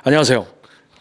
안녕하세요.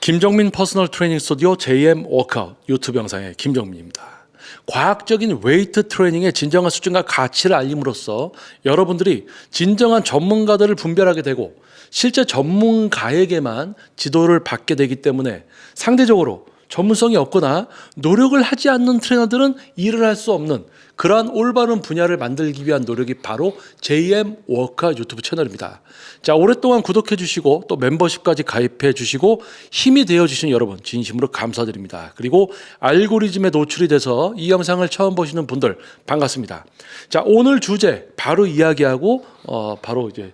김정민 퍼스널 트레이닝 스튜디오 JM 워크아웃 유튜브 영상의 김정민입니다. 과학적인 웨이트 트레이닝의 진정한 수준과 가치를 알림으로써 여러분들이 진정한 전문가들을 분별하게 되고 실제 전문가에게만 지도를 받게 되기 때문에 상대적으로 전문성이 없거나 노력을 하지 않는 트레이너들은 일을 할 수 없는 그러한 올바른 분야를 만들기 위한 노력이 바로 JM 워크아웃 유튜브 채널입니다. 자, 오랫동안 구독해 주시고 또 멤버십까지 가입해 주시고 힘이 되어 주신 여러분 진심으로 감사드립니다. 그리고 알고리즘에 노출이 돼서 이 영상을 처음 보시는 분들 반갑습니다. 자, 오늘 주제 바로 이야기하고 바로 이제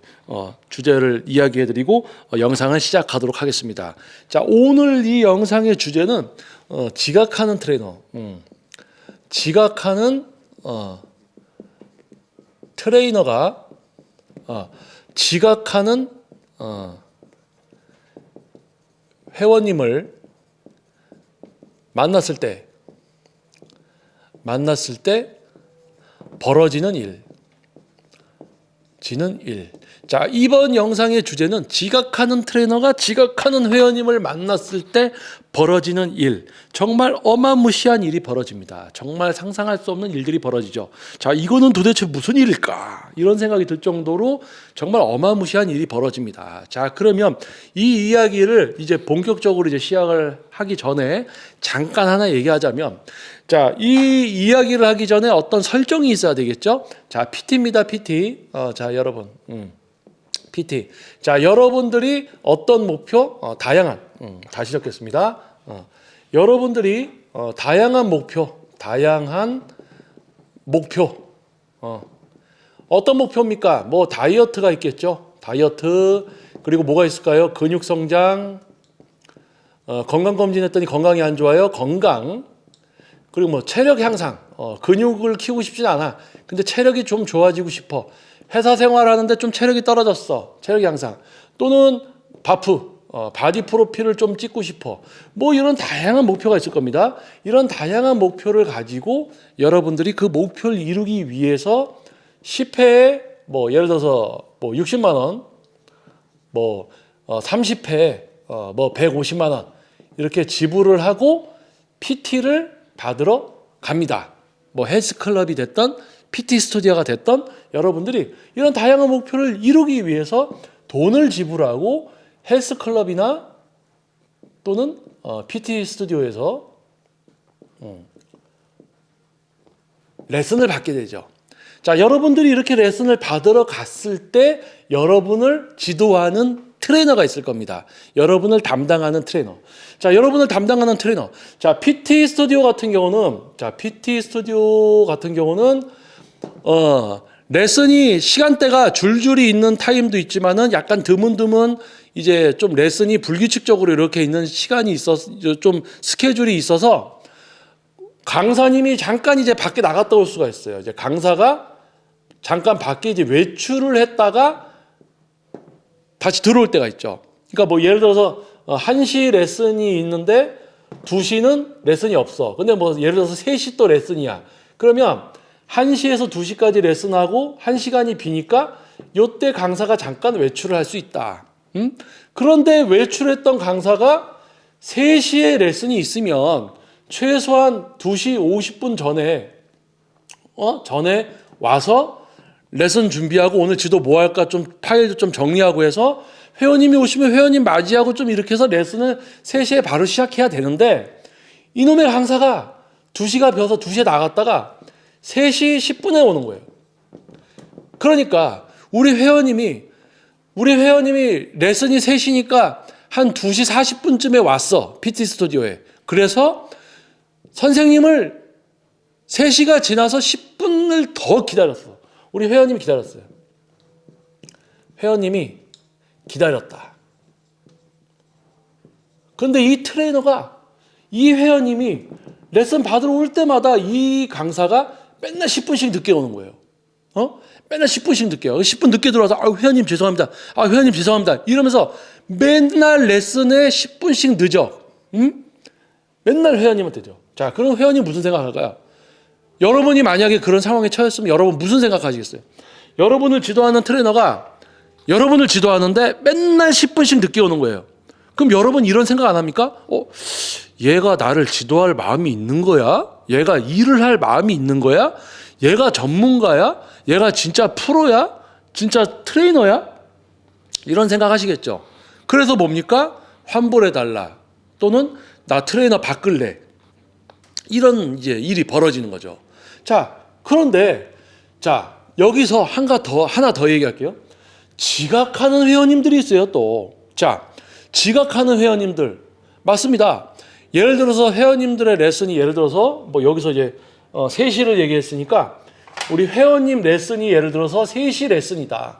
주제를 이야기해 드리고 영상을 시작하도록 하겠습니다. 자, 오늘 이 영상의 주제는 지각하는 트레이너. 지각하는 트레이너가 지각하는 회원님을 만났을 때 벌어지는 일. 자, 이번 영상의 주제는 지각하는 트레이너가 지각하는 회원님을 만났을 때 벌어지는 일. 정말 어마무시한 일이 벌어집니다. 정말 상상할 수 없는 일들이 벌어지죠. 자, 이거는 도대체 무슨 일일까? 이런 생각이 들 정도로 정말 어마무시한 일이 벌어집니다. 자, 그러면 이 이야기를 이제 본격적으로 이제 시작을 하기 전에 잠깐 하나 얘기하자면, 자, 이 이야기를 하기 전에 어떤 설정이 있어야 되겠죠? 자, PT입니다, PT. 자, 여러분. PT. 자, 여러분들이 어떤 목표? 다양한. 다시 적겠습니다. 여러분들이 다양한 목표. 어떤 목표입니까? 뭐 다이어트가 있겠죠? 다이어트. 그리고 뭐가 있을까요? 근육 성장. 건강검진 했더니 건강이 안 좋아요. 건강. 그리고 뭐 체력 향상, 근육을 키우고 싶진 않아. 근데 체력이 좀 좋아지고 싶어. 회사 생활하는데 좀 체력이 떨어졌어. 체력 향상. 또는 바프, 바디 프로필을 좀 찍고 싶어. 뭐 이런 다양한 목표가 있을 겁니다. 이런 다양한 목표를 가지고 여러분들이 그 목표를 이루기 위해서 10회에 뭐 예를 들어서 뭐 60만 원, 뭐 30회에 뭐 150만 원 이렇게 지불을 하고 PT를 받으러 갑니다. 뭐 헬스클럽이 됐던 PT 스튜디오가 됐던 여러분들이 이런 다양한 목표를 이루기 위해서 돈을 지불하고 헬스클럽이나 또는 PT 스튜디오에서 레슨을 받게 되죠. 자, 여러분들이 이렇게 레슨을 받으러 갔을 때 여러분을 지도하는 트레이너가 있을 겁니다. 여러분을 담당하는 트레이너. 자, 여러분을 담당하는 트레이너. 자, PT 스튜디오 같은 경우는 레슨이 시간대가 줄줄이 있는 타임도 있지만은 약간 드문드문 이제 좀 레슨이 불규칙적으로 이렇게 있는 시간이 있어서 좀 스케줄이 있어서 강사님이 잠깐 이제 밖에 나갔다 올 수가 있어요. 이제 강사가 잠깐 밖에 이제 외출을 했다가 다시 들어올 때가 있죠. 그러니까 뭐 예를 들어서 1시 레슨이 있는데 2시는 레슨이 없어. 근데 뭐 예를 들어서 3시 또 레슨이야. 그러면 1시에서 2시까지 레슨하고 1시간이 비니까 요때 강사가 잠깐 외출을 할 수 있다. 그런데 외출했던 강사가 3시에 레슨이 있으면 최소한 2시 50분 전에 와서 레슨 준비하고 오늘 지도 뭐 할까 좀 파일도 좀 정리하고 해서 회원님이 오시면 회원님 맞이하고 좀 이렇게 해서 레슨을 3시에 바로 시작해야 되는데 이놈의 강사가 2시가 비어서 2시에 나갔다가 3시 10분에 오는 거예요. 그러니까 우리 회원님이 레슨이 3시니까 한 2시 40분쯤에 왔어. PT 스튜디오에. 그래서 선생님을 3시가 지나서 10분을 더 기다렸어. 우리 회원님이 기다렸어요. 회원님이 기다렸다. 그런데 이 트레이너가 이 회원님이 레슨 받으러 올 때마다 이 강사가 맨날 10분씩 늦게 오는 거예요. 맨날 10분씩 늦게 와요. 10분 늦게 들어와서 회원님 죄송합니다. 회원님 죄송합니다. 이러면서 맨날 레슨에 10분씩 늦어. 맨날 회원님한테죠. 자, 그럼 회원님 무슨 생각할까요? 여러분이 만약에 그런 상황에 처했으면 여러분 무슨 생각하시겠어요? 여러분을 지도하는 트레이너가 여러분을 지도하는데 맨날 10분씩 늦게 오는 거예요. 그럼 여러분 이런 생각 안 합니까? 얘가 나를 지도할 마음이 있는 거야? 얘가 일을 할 마음이 있는 거야? 얘가 전문가야? 얘가 진짜 프로야? 진짜 트레이너야? 이런 생각 하시겠죠. 그래서 뭡니까? 환불해달라. 또는 나 트레이너 바꿀래. 이런 이제 일이 벌어지는 거죠. 자, 그런데 자, 여기서 하나 더 얘기할게요. 지각하는 회원님들이 있어요, 또. 자, 지각하는 회원님들. 맞습니다. 예를 들어서 회원님들의 레슨이 예를 들어서 뭐 여기서 이제 3시를 얘기했으니까 우리 회원님 레슨이 예를 들어서 3시 레슨이다.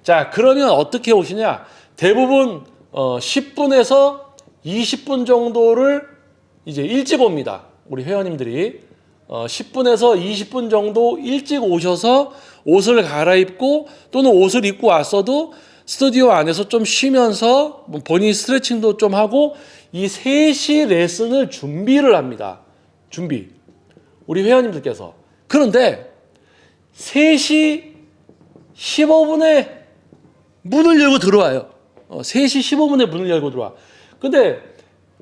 자, 그러면 어떻게 오시냐? 대부분 10분에서 20분 정도를 이제 일찍 옵니다. 우리 회원님들이 10분에서 20분 정도 일찍 오셔서 옷을 갈아입고 또는 옷을 입고 왔어도 스튜디오 안에서 좀 쉬면서 본인 스트레칭도 좀 하고 이 3시 레슨을 준비를 합니다. 준비. 우리 회원님들께서. 그런데 3시 15분에 문을 열고 들어와요. 3시 15분에 문을 열고 들어와. 근데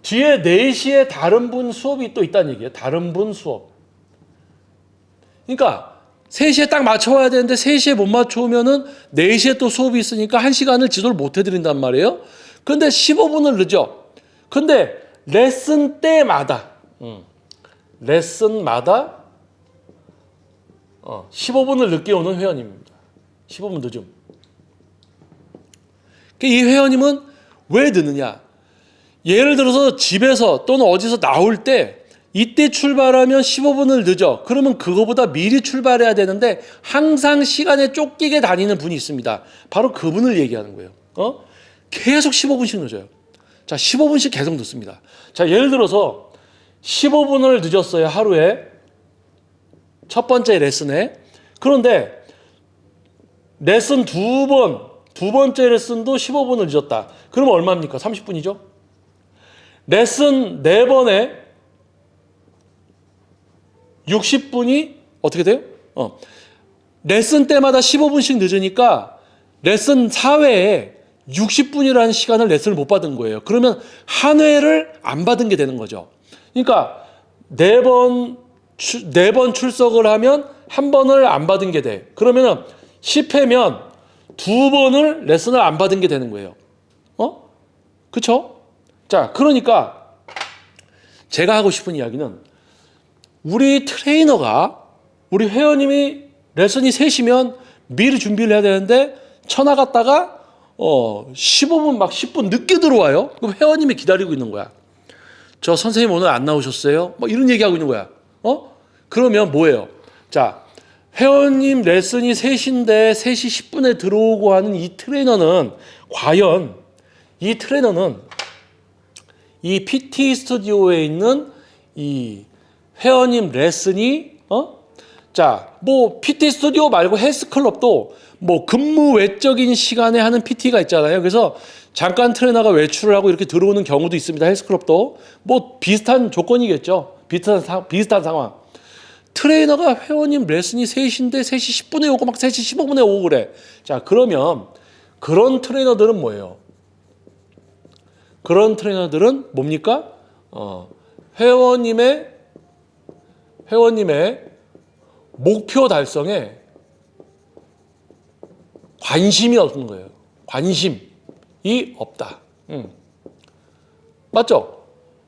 뒤에 4시에 다른 분 수업이 또 있다는 얘기예요. 다른 분 수업. 그러니까 3시에 딱 맞춰와야 되는데 3시에 못 맞춰오면은 4시에 또 수업이 있으니까 1시간을 지도를 못 해드린단 말이에요. 근데 15분을 늦어. 근데 레슨 때마다 15분을 늦게 오는 회원입니다. 15분 늦음. 이 회원님은 왜 늦느냐? 예를 들어서 집에서 또는 어디서 나올 때 이때 출발하면 15분을 늦어. 그러면 그거보다 미리 출발해야 되는데 항상 시간에 쫓기게 다니는 분이 있습니다. 바로 그분을 얘기하는 거예요. 계속 15분씩 늦어요. 자, 15분씩 계속 늦습니다. 자, 예를 들어서 15분을 늦었어요. 하루에. 첫 번째 레슨에. 그런데 레슨 두 번째 레슨도 15분을 늦었다. 그러면 얼마입니까? 30분이죠? 레슨 4번에 60분이 어떻게 돼요? 레슨 때마다 15분씩 늦으니까 레슨 4회에 60분이라는 시간을 레슨을 못 받은 거예요. 그러면 한 회를 안 받은 게 되는 거죠. 그러니까 4번 출석을 하면 한 번을 안 받은 게 돼. 그러면 10회면 2번을 레슨을 안 받은 게 되는 거예요. 그쵸? 자, 그러니까 제가 하고 싶은 이야기는 우리 트레이너가 우리 회원님이 레슨이 3시면 미리 준비를 해야 되는데 쳐나갔다가 15분 막 10분 늦게 들어와요. 그럼 회원님이 기다리고 있는 거야. 저 선생님 오늘 안 나오셨어요? 뭐 이런 얘기하고 있는 거야. 그러면 뭐예요? 자, 회원님 레슨이 3시인데 3시 10분에 들어오고 하는 이 트레이너는 과연 이 트레이너는 이 PT 스튜디오에 있는 이 회원님 레슨이 자, 뭐 PT 스튜디오 말고 헬스클럽도 뭐 근무 외적인 시간에 하는 PT가 있잖아요. 그래서 잠깐 트레이너가 외출을 하고 이렇게 들어오는 경우도 있습니다. 헬스클럽도 뭐 비슷한 조건이겠죠. 비슷한 상황. 트레이너가 회원님 레슨이 3시인데 3시 10분에 오고 막 3시 15분에 오고 그래. 자, 그러면 그런 트레이너들은 뭐예요? 그런 트레이너들은 뭡니까? 회원님의 목표 달성에 관심이 없는 거예요. 관심이 없다. 맞죠?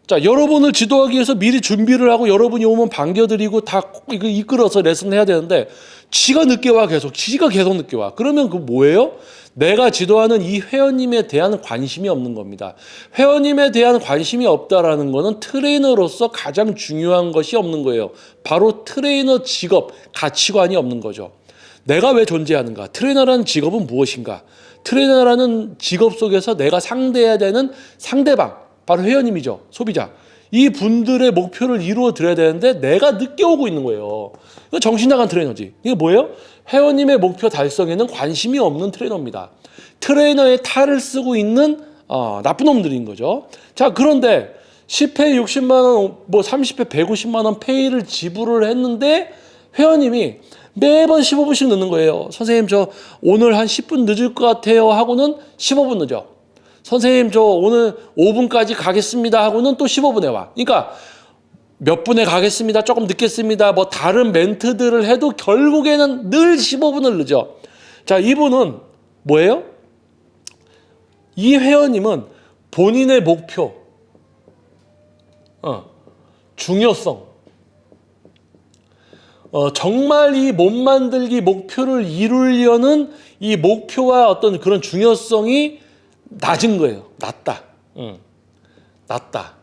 자, 여러분을 지도하기 위해서 미리 준비를 하고 여러분이 오면 반겨드리고 다 이끌어서 레슨을 해야 되는데 지가 늦게 와 계속 늦게 와. 그러면 그 뭐예요? 내가 지도하는 이 회원님에 대한 관심이 없는 겁니다. 회원님에 대한 관심이 없다라는 거는 트레이너로서 가장 중요한 것이 없는 거예요. 바로 트레이너 직업, 가치관이 없는 거죠. 내가 왜 존재하는가? 트레이너라는 직업은 무엇인가? 트레이너라는 직업 속에서 내가 상대해야 되는 상대방, 바로 회원님이죠. 소비자. 이 분들의 목표를 이루어 드려야 되는데 내가 늦게 오고 있는 거예요. 이거 정신 나간 트레이너지. 이게 뭐예요? 회원님의 목표 달성에는 관심이 없는 트레이너입니다. 트레이너의 탈을 쓰고 있는 나쁜 놈들인 거죠. 자, 그런데 10회 60만 원, 뭐 30회 150만 원 페이를 지불을 했는데 회원님이 매번 15분씩 늦는 거예요. 선생님 저 오늘 한 10분 늦을 것 같아요 하고는 15분 늦어. 선생님 저 오늘 5분까지 가겠습니다 하고는 또 15분에 와. 그러니까 몇 분에 가겠습니다. 조금 늦겠습니다. 뭐 다른 멘트들을 해도 결국에는 늘 15분을 늦어. 자, 이분은 뭐예요? 이 회원님은 본인의 목표, 중요성, 정말 이 몸 만들기 목표를 이루려는 이 목표와 어떤 그런 중요성이 낮은 거예요. 낮다. 낮다.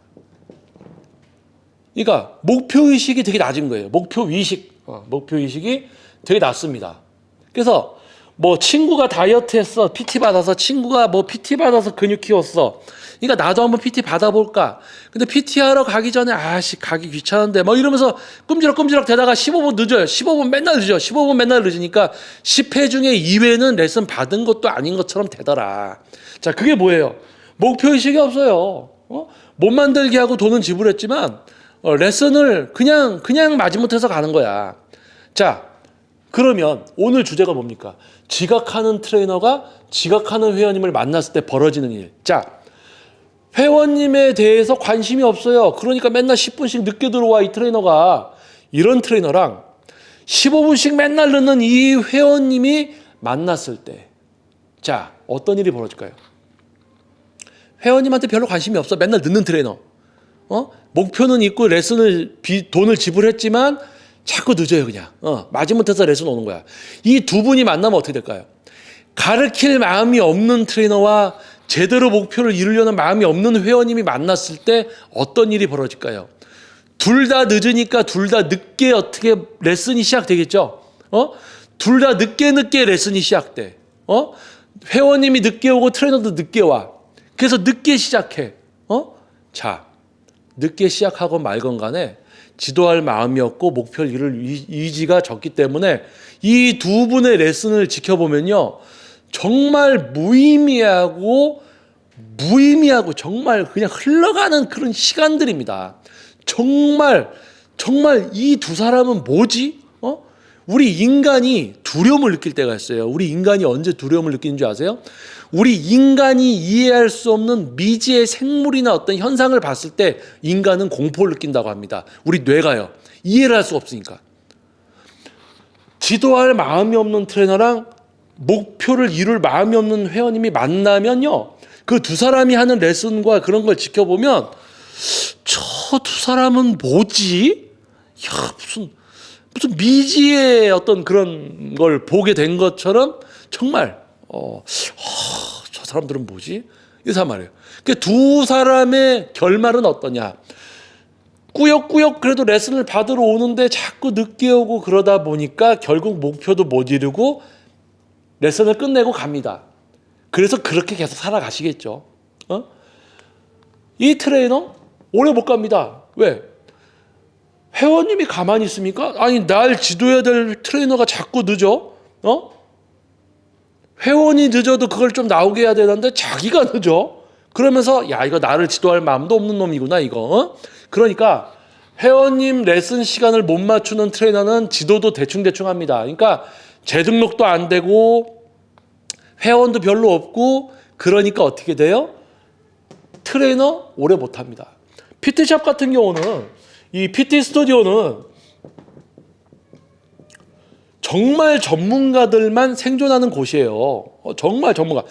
그러니까 목표의식이 되게 낮은 거예요. 목표의식이 되게 낮습니다. 그래서 뭐 친구가 다이어트 했어. PT 받아서 친구가 뭐 PT 받아서 근육 키웠어. 그러니까 나도 한번 PT 받아볼까. 근데 PT 하러 가기 전에 가기 귀찮은데 뭐 이러면서 끔지럭 대다가 15분 늦어요. 15분 맨날 늦어. 15분 맨날 늦으니까 10회 중에 2회는 레슨 받은 것도 아닌 것처럼 되더라. 자, 그게 뭐예요? 목표의식이 없어요. 몸 만들기 하고 돈은 지불했지만 레슨을 그냥 마지못해서 가는 거야. 자, 그러면 오늘 주제가 뭡니까? 지각하는 트레이너가 지각하는 회원님을 만났을 때 벌어지는 일. 자, 회원님에 대해서 관심이 없어요. 그러니까 맨날 10분씩 늦게 들어와 이 트레이너가. 이런 트레이너랑 15분씩 맨날 늦는 이 회원님이 만났을 때, 자, 어떤 일이 벌어질까요? 회원님한테 별로 관심이 없어. 맨날 늦는 트레이너. 목표는 있고 돈을 지불했지만 자꾸 늦어요, 그냥. 마지못해서 레슨 오는 거야. 이 두 분이 만나면 어떻게 될까요? 가르칠 마음이 없는 트레이너와 제대로 목표를 이루려는 마음이 없는 회원님이 만났을 때 어떤 일이 벌어질까요? 둘 다 늦으니까 둘 다 늦게 어떻게 레슨이 시작되겠죠? 둘 다 늦게 레슨이 시작돼. 회원님이 늦게 오고 트레이너도 늦게 와. 그래서 늦게 시작해. 자, 늦게 시작하건 말건 간에 지도할 마음이 없고 목표를 이룰 의지가 적기 때문에 이 두 분의 레슨을 지켜보면요, 정말 무의미하고 정말 그냥 흘러가는 그런 시간들입니다. 정말 이 두 사람은 뭐지? 우리 인간이 두려움을 느낄 때가 있어요. 우리 인간이 언제 두려움을 느끼는 줄 아세요? 우리 인간이 이해할 수 없는 미지의 생물이나 어떤 현상을 봤을 때 인간은 공포를 느낀다고 합니다. 우리 뇌가요. 이해를 할 수 없으니까. 지도할 마음이 없는 트레이너랑 목표를 이룰 마음이 없는 회원님이 만나면요, 그 두 사람이 하는 레슨과 그런 걸 지켜보면 저 두 사람은 뭐지? 야, 무슨 미지의 어떤 그런 걸 보게 된 것처럼 정말 저 사람들은 뭐지? 이래서 말이에요. 그러니까 두 사람의 결말은 어떠냐? 꾸역꾸역 그래도 레슨을 받으러 오는데 자꾸 늦게 오고 그러다 보니까 결국 목표도 못 이루고 레슨을 끝내고 갑니다. 그래서 그렇게 계속 살아가시겠죠. 이 트레이너 오래 못 갑니다. 왜? 회원님이 가만히 있습니까? 아니, 날 지도해야 될 트레이너가 자꾸 늦어? 회원이 늦어도 그걸 좀 나오게 해야 되는데 자기가 늦어? 그러면서 야, 이거 나를 지도할 마음도 없는 놈이구나, 이거. 그러니까 회원님 레슨 시간을 못 맞추는 트레이너는 지도도 대충 합니다. 그러니까 재등록도 안 되고 회원도 별로 없고, 그러니까 어떻게 돼요? 트레이너 오래 못 합니다. PT샵 같은 경우는, 이 PT 스튜디오는 정말 전문가들만 생존하는 곳이에요. 정말 전문가.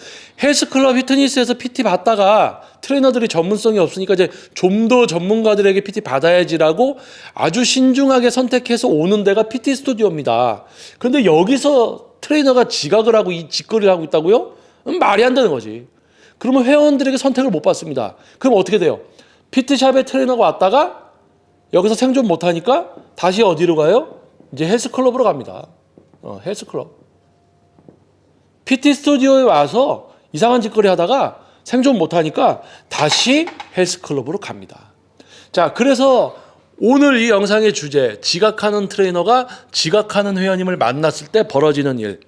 헬스클럽 피트니스에서 PT 받다가 트레이너들이 전문성이 없으니까 이제 좀 더 전문가들에게 PT 받아야지라고 아주 신중하게 선택해서 오는 데가 PT 스튜디오입니다. 그런데 여기서 트레이너가 지각을 하고 이 짓거리를 하고 있다고요? 말이 안 되는 거지. 그러면 회원들에게 선택을 못 받습니다. 그럼 어떻게 돼요? PT샵에 트레이너가 왔다가 여기서 생존 못하니까 다시 어디로 가요? 이제 헬스클럽으로 갑니다. 헬스클럽. PT 스튜디오에 와서 이상한 짓거리 하다가 생존 못하니까 다시 헬스클럽으로 갑니다. 자, 그래서 오늘 이 영상의 주제, 지각하는 트레이너가 지각하는 회원님을 만났을 때 벌어지는 일.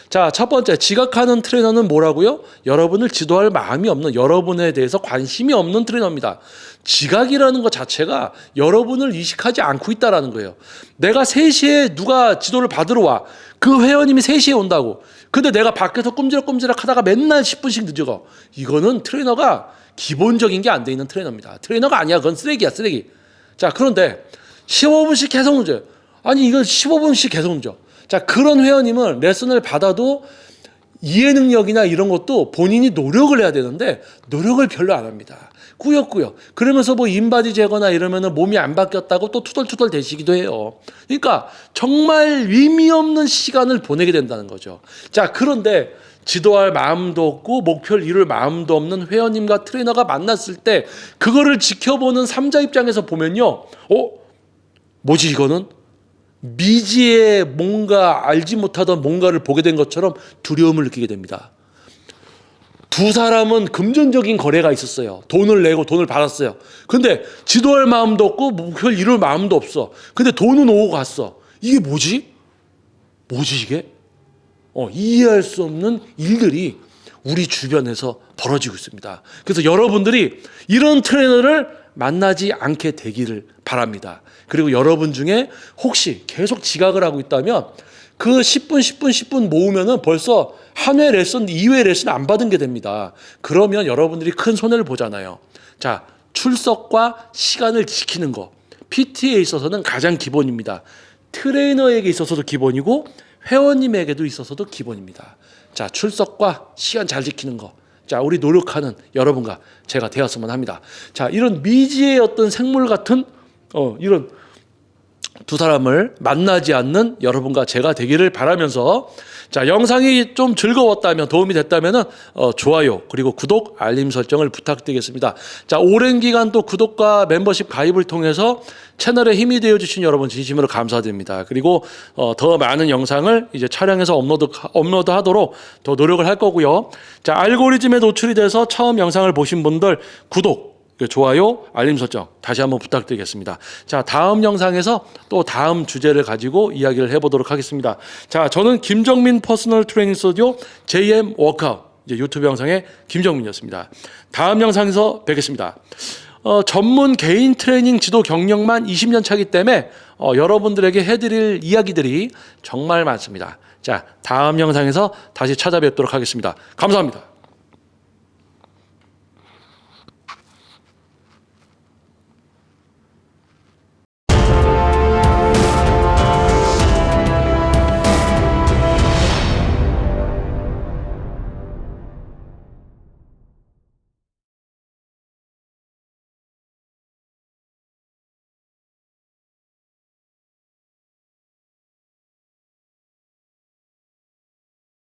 자, 첫 번째, 지각하는 트레이너는 뭐라고요? 여러분을 지도할 마음이 없는, 여러분에 대해서 관심이 없는 트레이너입니다. 지각이라는 것 자체가 여러분을 의식하지 않고 있다는 거예요. 내가 3시에 누가 지도를 받으러 와. 그 회원님이 3시에 온다고. 근데 내가 밖에서 꼼지락꼼지락 하다가 맨날 10분씩 늦어가. 이거는 트레이너가 기본적인 게 안 돼 있는 트레이너입니다. 트레이너가 아니야. 그건 쓰레기야, 쓰레기. 자, 그런데 15분씩 계속 늦어요. 아니, 이걸 15분씩 계속 늦어. 자, 그런 회원님은 레슨을 받아도 이해 능력이나 이런 것도 본인이 노력을 해야 되는데 노력을 별로 안 합니다. 꾸역꾸역. 그러면서 뭐 인바디 재거나 이러면은 몸이 안 바뀌었다고 또 투덜투덜 대시기도 해요. 그러니까 정말 의미 없는 시간을 보내게 된다는 거죠. 자, 그런데 지도할 마음도 없고 목표를 이룰 마음도 없는 회원님과 트레이너가 만났을 때 그거를 지켜보는 3자 입장에서 보면요. 뭐지 이거는? 미지의 뭔가 알지 못하던 뭔가를 보게 된 것처럼 두려움을 느끼게 됩니다. 두 사람은 금전적인 거래가 있었어요. 돈을 내고 돈을 받았어요. 근데 지도할 마음도 없고 목표를 이룰 마음도 없어. 근데 돈은 오고 갔어. 이게 뭐지? 뭐지 이게? 이해할 수 없는 일들이 우리 주변에서 벌어지고 있습니다. 그래서 여러분들이 이런 트레이너를 만나지 않게 되기를 바랍니다. 그리고 여러분 중에 혹시 계속 지각을 하고 있다면 그 10분 모으면은 벌써 한 회 레슨, 2회 레슨 안 받은 게 됩니다. 그러면 여러분들이 큰 손해를 보잖아요. 자, 출석과 시간을 지키는 거. PT에 있어서는 가장 기본입니다. 트레이너에게 있어서도 기본이고 회원님에게도 있어서도 기본입니다. 자, 출석과 시간 잘 지키는 거. 자, 우리 노력하는 여러분과 제가 되었으면 합니다. 자, 이런 미지의 어떤 생물 같은 이런 두 사람을 만나지 않는 여러분과 제가 되기를 바라면서 자, 영상이 좀 즐거웠다면 도움이 됐다면 좋아요 그리고 구독 알림 설정을 부탁드리겠습니다. 자, 오랜 기간 또 구독과 멤버십 가입을 통해서 채널에 힘이 되어주신 여러분 진심으로 감사드립니다. 그리고 더 많은 영상을 이제 촬영해서 업로드하도록 더 노력을 할 거고요. 자, 알고리즘에 노출이 돼서 처음 영상을 보신 분들 구독 좋아요, 알림 설정 다시 한번 부탁드리겠습니다. 자, 다음 영상에서 또 다음 주제를 가지고 이야기를 해보도록 하겠습니다. 자, 저는 김정민 퍼스널 트레이닝 스튜디오 JM 워크아웃 이제 유튜브 영상의 김정민이었습니다. 다음 영상에서 뵙겠습니다. 전문 개인 트레이닝 지도 경력만 20년 차기 때문에 여러분들에게 해드릴 이야기들이 정말 많습니다. 자, 다음 영상에서 다시 찾아뵙도록 하겠습니다. 감사합니다.